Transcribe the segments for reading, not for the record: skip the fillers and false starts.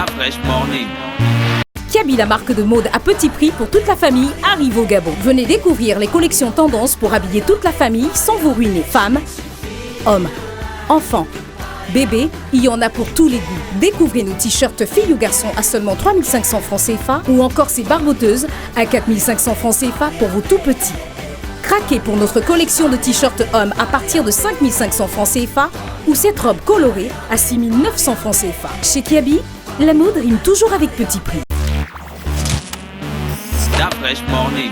Fresh Morning. Kiabi, la marque de mode à petit prix pour toute la famille, arrive au Gabon. Venez découvrir les collections tendances pour habiller toute la famille sans vous ruiner. Femmes, hommes, enfants, bébés, il y en a pour tous les goûts. Découvrez nos t-shirts filles ou garçons à seulement 3500 francs CFA ou encore ces barboteuses à 4500 francs CFA pour vos tout petits. Craquez pour notre collection de t-shirts hommes à partir de 5500 francs CFA ou cette robe colorée à 6900 francs CFA. Chez Kiabi, la mode rime toujours avec petit prix. Fresh Morning.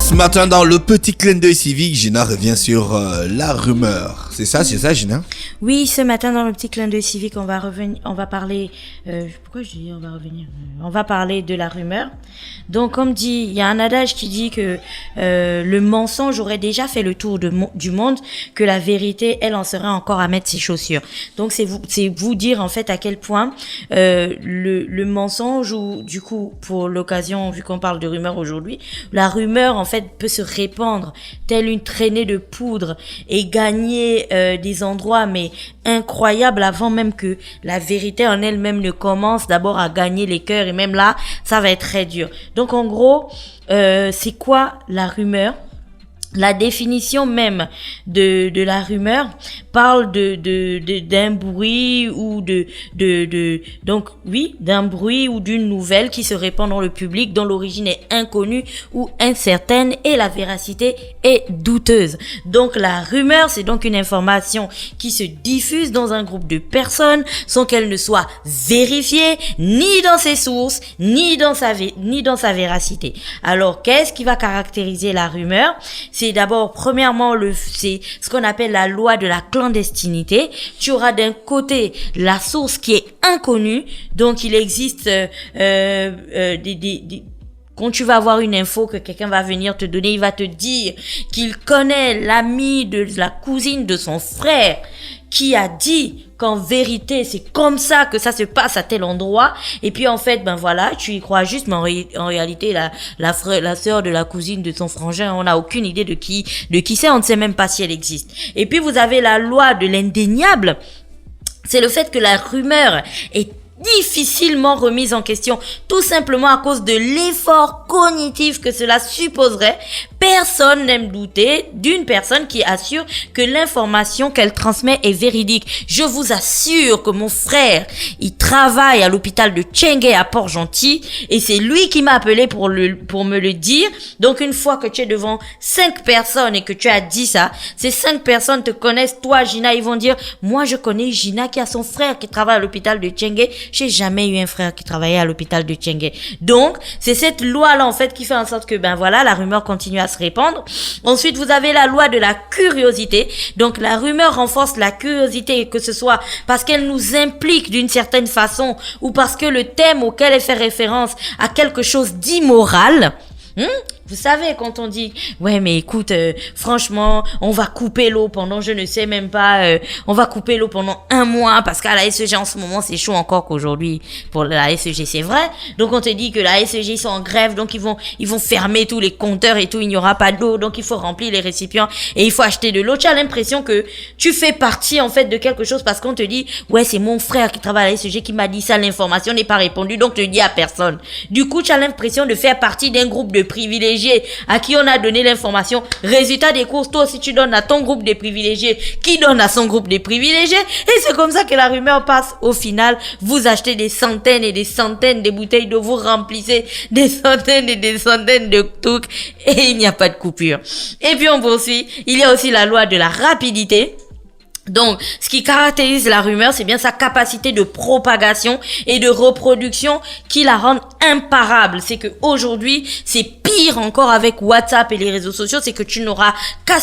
Ce matin, dans le petit clin d'œil civique, Gina revient sur la rumeur. C'est ça, Gina? Oui, ce matin, dans le petit clin d'œil civique, on va parler... pourquoi je dis on va revenir? On va parler de la rumeur. Donc, comme dit, il y a un adage qui dit que le mensonge aurait déjà fait le tour du monde, que la vérité, elle, en serait encore à mettre ses chaussures. Donc, c'est vous dire, en fait, à quel point le mensonge, ou du coup, pour l'occasion, vu qu'on parle de rumeur aujourd'hui, la rumeur, en fait, peut se répandre telle une traînée de poudre et gagner des endroits mais incroyables avant même que la vérité en elle-même ne commence d'abord à gagner les cœurs, et même là ça va être très dur. Donc en gros, c'est quoi la rumeur? La définition même de la rumeur parle d'un bruit ou d'un bruit ou d'une nouvelle qui se répand dans le public, dont l'origine est inconnue ou incertaine et la véracité est douteuse. Donc la rumeur, c'est donc une information qui se diffuse dans un groupe de personnes sans qu'elle ne soit vérifiée ni dans ses sources ni dans sa véracité. Alors qu'est-ce qui va caractériser la rumeur? C'est d'abord, premièrement, c'est ce qu'on appelle la loi de la clandestinité. Tu auras d'un côté la source qui est inconnue, donc il existe quand tu vas avoir une info que quelqu'un va venir te donner, il va te dire qu'il connaît l'ami de la cousine de son frère qui a dit qu'en vérité, c'est comme ça que ça se passe à tel endroit. Et puis, en fait, ben voilà, tu y crois juste, mais en réalité, la sœur de la cousine de son frangin, on n'a aucune idée de qui c'est, on ne sait même pas si elle existe. Et puis, vous avez la loi de l'indéniable. C'est le fait que la rumeur est difficilement remise en question, tout simplement à cause de l'effort cognitif que cela supposerait. Personne n'aime douter d'une personne qui assure que l'information qu'elle transmet est véridique. Je vous assure que mon frère, il travaille à l'hôpital de Tchengué à Port-Gentil et c'est lui qui m'a appelé pour me le dire. Donc une fois que tu es devant 5 personnes et que tu as dit ça, ces 5 personnes te connaissent, toi Gina, ils vont dire, moi je connais Gina qui a son frère qui travaille à l'hôpital de Tchengué. J'ai jamais eu un frère qui travaillait à l'hôpital de Tchengué. Donc c'est cette loi-là en fait qui fait en sorte que ben voilà, la rumeur continue à se répandre. Ensuite, vous avez la loi de la curiosité. Donc, la rumeur renforce la curiosité, que ce soit parce qu'elle nous implique d'une certaine façon ou parce que le thème auquel elle fait référence a quelque chose d'immoral. Vous savez, quand on dit, ouais, mais écoute, franchement, on va couper l'eau pendant, je ne sais même pas, on va couper l'eau pendant 1 mois parce qu'à la SEG en ce moment, c'est chaud encore qu'aujourd'hui pour la SEG, c'est vrai. Donc, on te dit que la SEG, ils sont en grève, donc ils vont fermer tous les compteurs et tout, il n'y aura pas d'eau, donc il faut remplir les récipients et il faut acheter de l'eau. Tu as l'impression que tu fais partie, en fait, de quelque chose parce qu'on te dit, ouais, c'est mon frère qui travaille à la SEG qui m'a dit ça, l'information n'est pas répondue, donc tu le dis à personne. Du coup, tu as l'impression de faire partie d'un groupe de privilégiés à qui on a donné l'information. Résultat des courses, toi aussi tu donnes à ton groupe des privilégiés qui donne à son groupe des privilégiés et c'est comme ça que la rumeur passe. Au final, vous achetez des centaines et des centaines de bouteilles d'eau, vous remplissez des centaines et des centaines de trucs et il n'y a pas de coupure. Et puis on poursuit. Il y a aussi la loi de la rapidité. Donc, ce qui caractérise la rumeur, c'est bien sa capacité de propagation et de reproduction qui la rend imparable. C'est que aujourd'hui, c'est pire encore avec WhatsApp et les réseaux sociaux, c'est que tu n'auras qu'à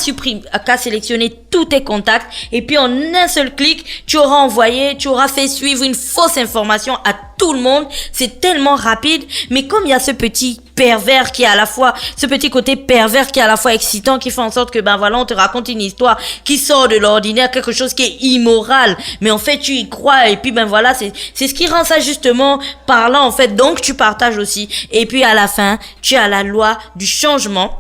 sélectionner tous tes contacts et puis en un seul clic, tu auras fait suivre une fausse information à tout le monde. C'est tellement rapide, mais comme il y a ce petit pervers qui est à la fois, ce petit côté pervers qui est à la fois excitant, qui fait en sorte que ben voilà, on te raconte une histoire qui sort de l'ordinaire, quelque chose qui est immoral, mais en fait tu y crois et puis ben voilà, c'est ce qui rend ça justement parlant en fait. Donc tu partages aussi et puis à la fin tu as la loi du changement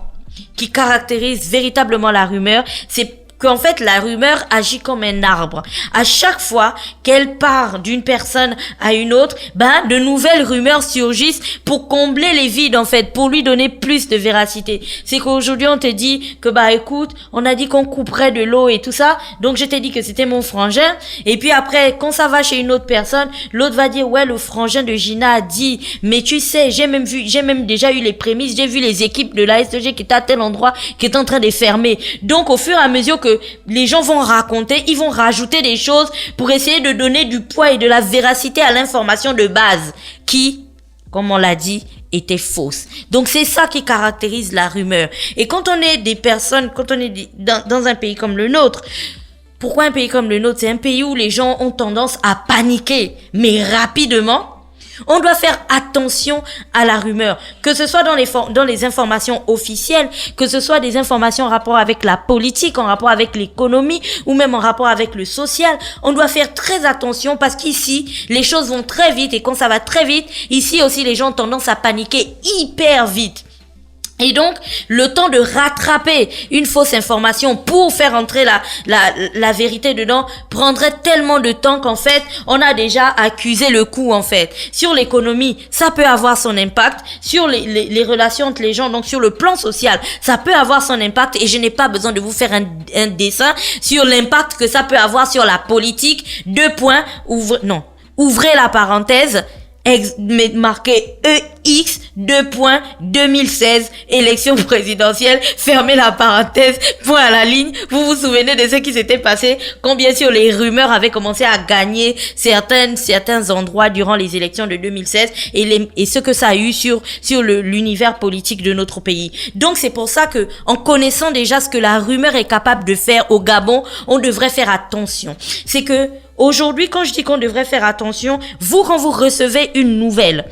qui caractérise véritablement la rumeur. C'est qu'en fait la rumeur agit comme un arbre. À chaque fois qu'elle part d'une personne à une autre, de nouvelles rumeurs surgissent pour combler les vides en fait, pour lui donner plus de véracité. C'est qu'aujourd'hui on te dit que écoute, on a dit qu'on couperait de l'eau et tout ça, donc je t'ai dit que c'était mon frangin, et puis après quand ça va chez une autre personne, l'autre va dire ouais, le frangin de Gina a dit, mais tu sais, j'ai même déjà eu les prémices, j'ai vu les équipes de la STG qui étaient à tel endroit, qui est en train de fermer. Donc au fur et à mesure que les gens vont raconter, ils vont rajouter des choses pour essayer de donner du poids et de la véracité à l'information de base qui, comme on l'a dit, était fausse. Donc c'est ça qui caractérise la rumeur. Et quand on est des personnes, quand on est dans un pays comme le nôtre, pourquoi un pays comme le nôtre? C'est un pays où les gens ont tendance à paniquer, mais rapidement. On doit faire attention à la rumeur, que ce soit dans les informations officielles, que ce soit des informations en rapport avec la politique, en rapport avec l'économie ou même en rapport avec le social. On doit faire très attention parce qu'ici, les choses vont très vite et quand ça va très vite, ici aussi les gens ont tendance à paniquer hyper vite. Et donc, le temps de rattraper une fausse information pour faire entrer la vérité dedans prendrait tellement de temps qu'en fait, on a déjà accusé le coup, en fait. Sur l'économie, ça peut avoir son impact. Sur les relations entre les gens, donc sur le plan social, ça peut avoir son impact et je n'ai pas besoin de vous faire un dessin sur l'impact que ça peut avoir sur la politique. Ouvrez la parenthèse. Marqué EX 2016 élection présidentielle, fermez la parenthèse, point à la ligne. Vous vous souvenez de ce qui s'était passé quand bien sûr les rumeurs avaient commencé à gagner certains endroits durant les élections de 2016 et ce que ça a eu sur l'univers politique de notre pays. Donc c'est pour ça que en connaissant déjà ce que la rumeur est capable de faire au Gabon, on devrait faire attention. C'est que aujourd'hui, quand je dis qu'on devrait faire attention, quand vous recevez une nouvelle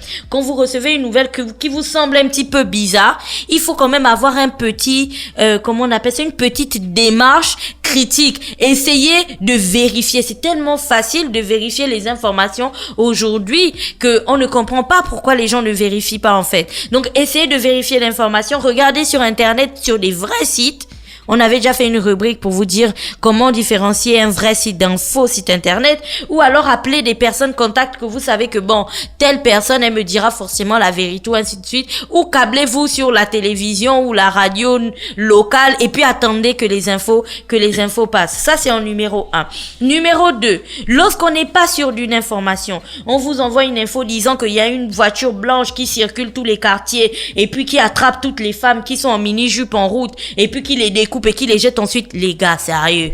qui vous semble un petit peu bizarre, il faut quand même avoir un petit, une petite démarche critique. Essayez de vérifier. C'est tellement facile de vérifier les informations aujourd'hui que on ne comprend pas pourquoi les gens ne vérifient pas en fait. Donc, essayez de vérifier l'information. Regardez sur Internet, sur des vrais sites. On avait déjà fait une rubrique pour vous dire comment différencier un vrai site d'un faux site internet, ou alors appeler des personnes contacts que vous savez que telle personne, elle me dira forcément la vérité ou ainsi de suite, ou câblez-vous sur la télévision ou la radio locale et puis attendez que les infos passent. Ça, c'est en numéro 1. Numéro 2, lorsqu'on n'est pas sûr d'une information, on vous envoie une info disant qu'il y a une voiture blanche qui circule tous les quartiers et puis qui attrape toutes les femmes qui sont en mini-jupe en route et puis qui les découpe et qui les jette ensuite. Les gars, sérieux.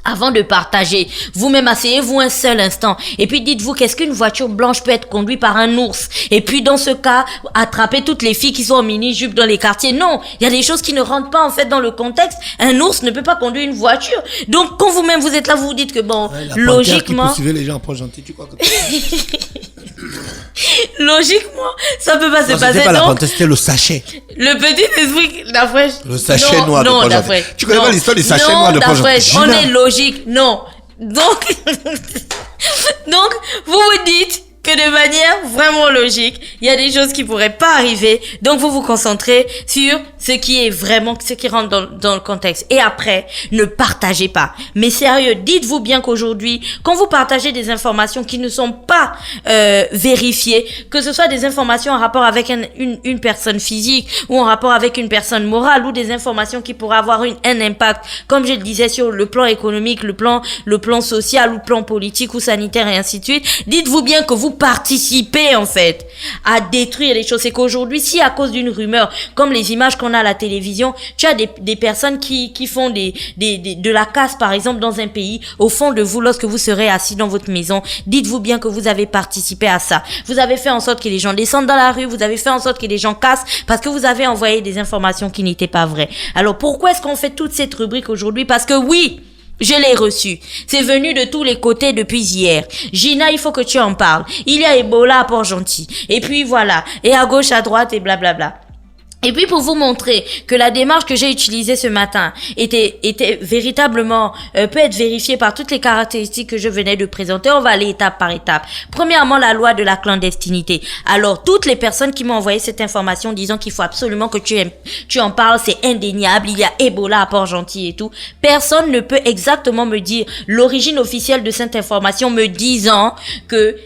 Avant de partager, vous-même asseyez-vous un seul instant et puis dites-vous qu'est-ce qu'une voiture blanche peut être conduite par un ours et puis dans ce cas, attraper toutes les filles qui sont en mini-jupe dans les quartiers. Non, il y a des choses qui ne rentrent pas en fait dans le contexte. Un ours ne peut pas conduire une voiture. Donc quand vous-même vous êtes là, vous vous dites que logiquement... Qui poursuivait les gens en gentil, tu crois que... Logiquement, ça peut pas se passer. C'était pas la panthère, c'était le sachet. Le petit esprit d'Afresh. Le sachet noir de Port-Gentil. Tu connais pas l'histoire du sachet noir de Port-Gentil? On est logique. Non. Donc, vous vous dites que de manière vraiment logique, il y a des choses qui pourraient pas arriver. Donc, vous vous concentrez sur ce qui est vraiment, ce qui rentre dans le contexte. Et après, ne partagez pas. Mais sérieux, dites-vous bien qu'aujourd'hui, quand vous partagez des informations qui ne sont pas vérifiées, que ce soit des informations en rapport avec une personne physique ou en rapport avec une personne morale ou des informations qui pourraient avoir un impact, comme je le disais, sur le plan économique, le plan social ou le plan politique ou sanitaire et ainsi de suite, dites-vous bien que vous participez en fait à détruire les choses. C'est qu'aujourd'hui, si à cause d'une rumeur, comme les images qu'on a à la télévision, tu as des personnes qui font de la casse par exemple dans un pays, au fond de vous, lorsque vous serez assis dans votre maison, dites-vous bien que vous avez participé à ça. Vous avez fait en sorte que les gens descendent dans la rue, vous avez fait en sorte que les gens cassent parce que vous avez envoyé des informations qui n'étaient pas vraies. Alors pourquoi est-ce qu'on fait toute cette rubrique aujourd'hui? Parce que oui, je l'ai reçu. C'est venu de tous les côtés depuis hier. Gina, il faut que tu en parles. Il y a Ebola à Port-Gentil. Et puis voilà. Et à gauche, à droite et blablabla. Et puis pour vous montrer que la démarche que j'ai utilisée ce matin était véritablement peut être vérifiée par toutes les caractéristiques que je venais de présenter, on va aller étape par étape. Premièrement, la loi de la clandestinité. Alors toutes les personnes qui m'ont envoyé cette information disant qu'il faut absolument que tu en parles, c'est indéniable, il y a Ebola à Port-Gentil et tout. Personne ne peut exactement me dire l'origine officielle de cette information me disant que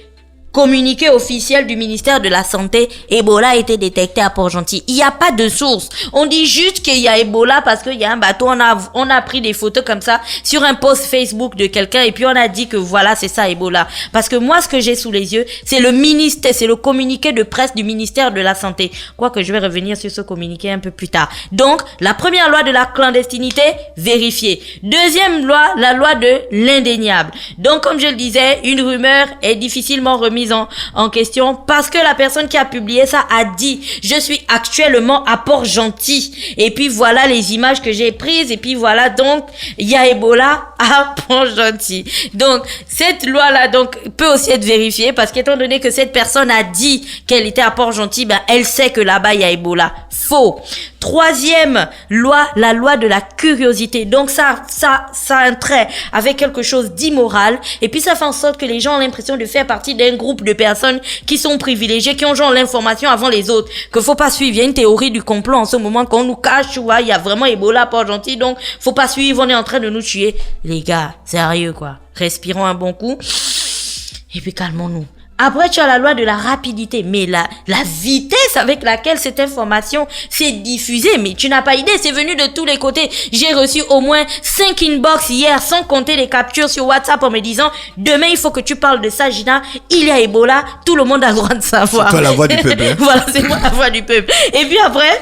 communiqué officiel du ministère de la Santé, Ebola a été détecté à Port-Gentil. Il n'y a pas de source. On dit juste qu'il y a Ebola parce qu'il y a un bateau. On a pris des photos comme ça sur un post Facebook de quelqu'un et puis on a dit que voilà, c'est ça Ebola. Parce que moi, ce que j'ai sous les yeux, c'est le communiqué de presse du ministère de la Santé. Quoique je vais revenir sur ce communiqué un peu plus tard. Donc, la première loi de la clandestinité, vérifiée. Deuxième loi, la loi de l'indéniable. Donc, comme je le disais, une rumeur est difficilement remise en question parce que la personne qui a publié ça a dit je suis actuellement à Port-Gentil et puis voilà les images que j'ai prises et puis voilà donc il y a Ebola à Port-Gentil. Donc cette loi là donc peut aussi être vérifiée parce qu'étant donné que cette personne a dit qu'elle était à Port-Gentil, ben elle sait que là-bas il y a Ebola. Faux. Troisième loi, la loi de la curiosité. Donc ça a un trait avec quelque chose d'immoral et puis ça fait en sorte que les gens ont l'impression de faire partie d'un groupe de personnes qui sont privilégiées, qui ont genre l'information avant les autres, que faut pas suivre. Il y a une théorie du complot en ce moment qu'on nous cache, tu vois, il y a vraiment Ebola à Port-Gentil, donc faut pas suivre, on est en train de nous tuer. Les gars, sérieux quoi. Respirons un bon coup et puis calmons-nous. Après, tu as la loi de la rapidité, mais la vitesse avec laquelle cette information s'est diffusée, mais tu n'as pas idée, c'est venu de tous les côtés. J'ai reçu au moins 5 inbox hier, sans compter les captures sur WhatsApp en me disant, demain il faut que tu parles de ça, Gina, il y a Ebola, tout le monde a le droit de savoir. C'est toi la voix du peuple. Hein? Voilà, c'est moi la voix du peuple. Et puis après,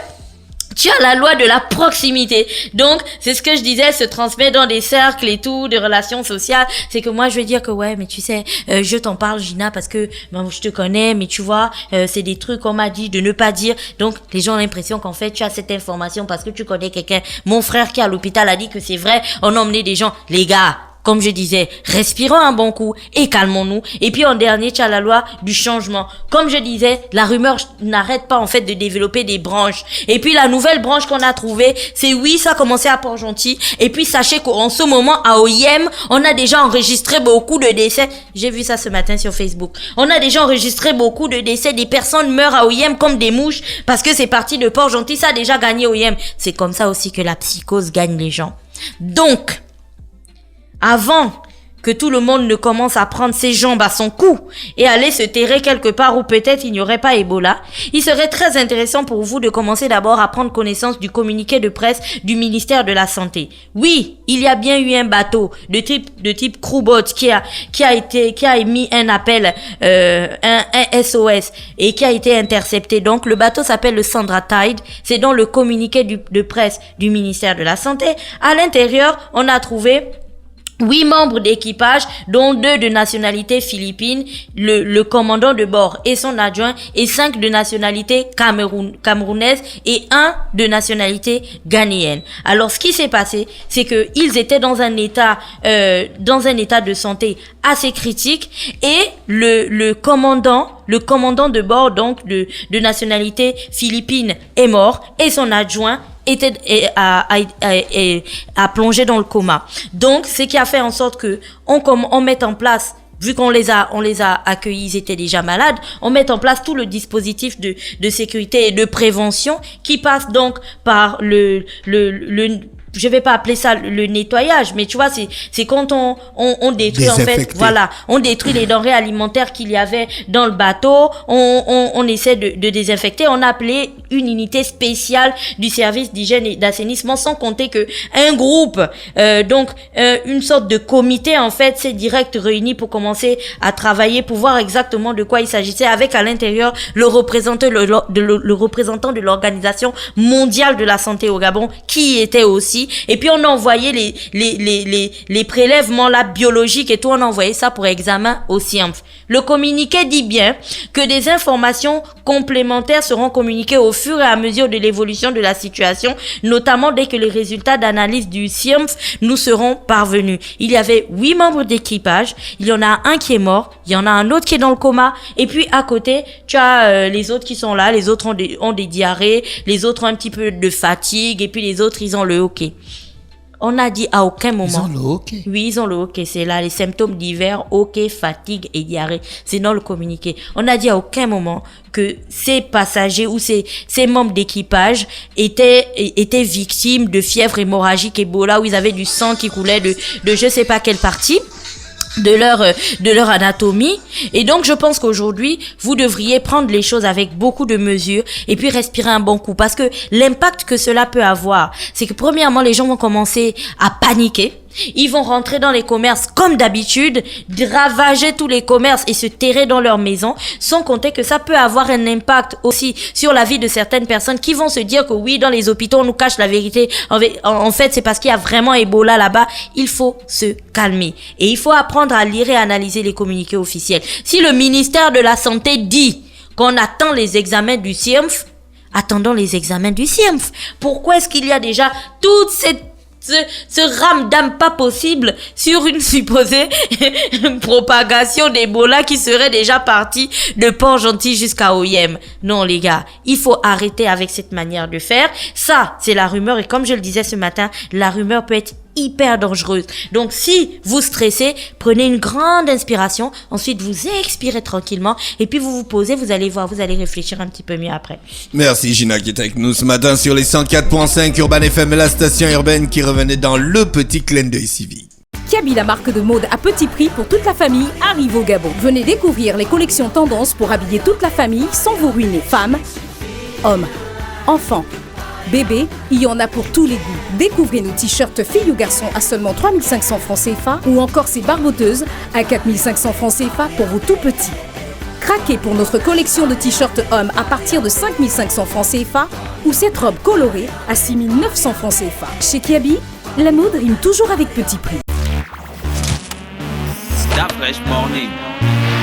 tu as la loi de la proximité. Donc, c'est ce que je disais, se transmet dans des cercles et tout, de relations sociales. C'est que moi, je vais dire que ouais, mais tu sais, je t'en parle, Gina, parce que ben, je te connais, mais tu vois, c'est des trucs qu'on m'a dit de ne pas dire. Donc, les gens ont l'impression qu'en fait, tu as cette information parce que tu connais quelqu'un. Mon frère qui est à l'hôpital a dit que c'est vrai. On a emmené des gens. Les gars, comme je disais, respirons un bon coup et calmons-nous. Et puis en dernier, tu as la loi du changement. Comme je disais, la rumeur n'arrête pas en fait de développer des branches. Et puis la nouvelle branche qu'on a trouvée, c'est oui, ça a commencé à Port-Gentil. Et puis sachez qu'en ce moment, à Oyem, on a déjà enregistré beaucoup de décès. J'ai vu ça ce matin sur Facebook. On a déjà enregistré beaucoup de décès. Des personnes meurent à Oyem comme des mouches parce que c'est parti de Port-Gentil. Ça a déjà gagné Oyem. C'est comme ça aussi que la psychose gagne les gens. Donc, avant que tout le monde ne commence à prendre ses jambes à son cou et aller se terrer quelque part où peut-être il n'y aurait pas Ebola, il serait très intéressant pour vous de commencer d'abord à prendre connaissance du communiqué de presse du ministère de la Santé. Oui, il y a bien eu un bateau de type crewboat qui a émis un appel, un SOS et qui a été intercepté. Donc le bateau s'appelle le Sandra Tide. C'est dans le communiqué de presse du ministère de la Santé. À l'intérieur, on a trouvé 8 membres d'équipage, dont 2 de nationalité philippine, le commandant de bord et son adjoint, et 5 de nationalité camerounaise et 1 de nationalité ghanéenne. Alors, ce qui s'est passé, c'est que ils étaient dans un état de santé assez critique et le commandant de bord, donc de nationalité philippine, est mort et son adjoint a plongé dans le coma. Donc, ce qui a fait en sorte que on mette en place, vu qu'on les a accueillis, ils étaient déjà malades, on met en place tout le dispositif de sécurité et de prévention qui passe donc par le je vais pas appeler ça le nettoyage, mais tu vois, c'est quand on détruit en fait, voilà, on détruit les denrées alimentaires qu'il y avait dans le bateau, on essaie de désinfecter, on a appelé une unité spéciale du service d'hygiène et d'assainissement, sans compter que un groupe, une sorte de comité en fait, s'est direct réuni pour commencer à travailler, pour voir exactement de quoi il s'agissait, avec à l'intérieur le représentant de l'Organisation mondiale de la santé au Gabon, qui était aussi ici. Et puis on a envoyé les prélèvements là biologiques et tout, on a envoyé ça pour examen au SIEMF. Le communiqué dit bien que des informations complémentaires seront communiquées au fur et à mesure de l'évolution de la situation, notamment dès que les résultats d'analyse du SIEMF nous seront parvenus. Il y avait 8 membres d'équipage, il y en a un qui est mort, il y en a un autre qui est dans le coma, et puis à côté, tu as les autres qui sont là, les autres ont des diarrhées, les autres ont un petit peu de fatigue, et puis les autres, ils ont le hoquet. On a dit à aucun moment. Ils ont le hoquet. Oui, ils ont le hoquet. C'est là les symptômes divers, hoquet, fatigue et diarrhée. C'est dans le communiqué. On a dit à aucun moment que ces passagers ou ces membres d'équipage étaient victimes de fièvre hémorragique Ebola où ils avaient du sang qui coulait de je sais pas quelle partie de leur anatomie. Et donc je pense qu'aujourd'hui vous devriez prendre les choses avec beaucoup de mesure et puis respirer un bon coup, parce que l'impact que cela peut avoir, c'est que premièrement les gens vont commencer à paniquer. Ils vont rentrer dans les commerces comme d'habitude, ravager tous les commerces et se terrer dans leur maison, sans compter que ça peut avoir un impact aussi sur la vie de certaines personnes qui vont se dire que oui, dans les hôpitaux, on nous cache la vérité. En fait, c'est parce qu'il y a vraiment Ebola là-bas. Il faut se calmer. Et il faut apprendre à lire et analyser les communiqués officiels. Si le ministère de la Santé dit qu'on attend les examens du SIEMF, attendons les examens du SIEMF. Pourquoi est-ce qu'il y a déjà toute ce ramdam pas possible sur une supposée propagation d'Ebola qui serait déjà partie de Port-Gentil jusqu'à Oyem? Non, les gars, il faut arrêter avec cette manière de faire. Ça, c'est la rumeur, et comme je le disais ce matin, la rumeur peut être hyper dangereuse. Donc, si vous stressez, prenez une grande inspiration, ensuite vous expirez tranquillement, et puis vous vous posez, vous allez voir, vous allez réfléchir un petit peu mieux après. Merci Gina qui est avec nous ce matin sur les 104.5 Urban FM, la station urbaine qui revenait dans le petit clin d'œil civique. Kiabi, la marque de mode à petit prix pour toute la famille, arrive au Gabon. Venez découvrir les collections tendances pour habiller toute la famille sans vous ruiner. Femmes, hommes, enfants, bébés, il y en a pour tous les goûts. Découvrez nos t-shirts filles ou garçons à seulement 3500 francs CFA ou encore ces barboteuses à 4500 francs CFA pour vos tout petits. Craquez pour notre collection de t-shirts hommes à partir de 5500 francs CFA ou cette robe colorée à 6900 francs CFA. Chez Kiabi, la mode rime toujours avec petit prix. Start Fresh Morning.